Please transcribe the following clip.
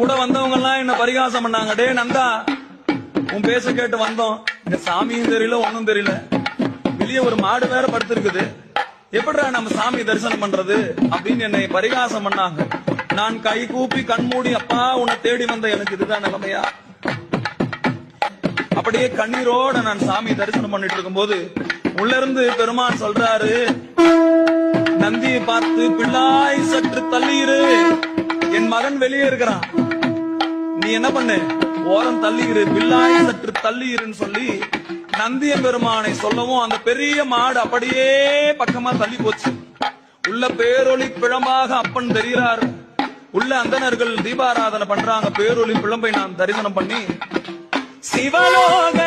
கூட வந்தவங்க எல்லாம் என்ன பரிகாசம் பண்ணாங்க. டே நந்தா, உன் பேச கேட்டு வந்தோம், இந்த சாமியும் தெரியல ஒன்னும் தெரியல, வெளியே ஒரு மாடு வேற படுத்திருக்குது, எப்படிடா நம்ம சாமி தரிசனம் பண்றது அப்படின்னு என்னை பரிகாசம் பண்ணாங்க. நான் கை கூப்பி கண்மூடி, அப்பா உன்னை தேடி வந்த எனக்கு இதுதான் நிலைமையா? அப்படியே கண்ணீரோட நான் சாமி தரிசனம் பண்ணிட்டு இருக்கும் போது உள்ள இருந்து பெருமான் சொல்றாரு, நந்தியை பார்த்து, பிள்ளாய் சற்று தள்ளியிரு, என் மகன் வெளியே இருக்கிறான், நீ என்ன பண்ணு, ஓரம் தள்ளியிரு, பிள்ளாய் சற்று தள்ளியிருன்னு சொல்லி நந்தியம் பெருமானை சொல்லவும் அந்த பெரிய மாடு அப்படியே பக்கமா தள்ளி போச்சு. உள்ள பேரொளி பிழம்பாக அப்பன் தெரிகிறார். உள்ள அந்தணர்கள் தீபாராதனை பண்றாங்க. பேரொளி பிழம்பை நான் தரிசனம் பண்ணி சிவலோக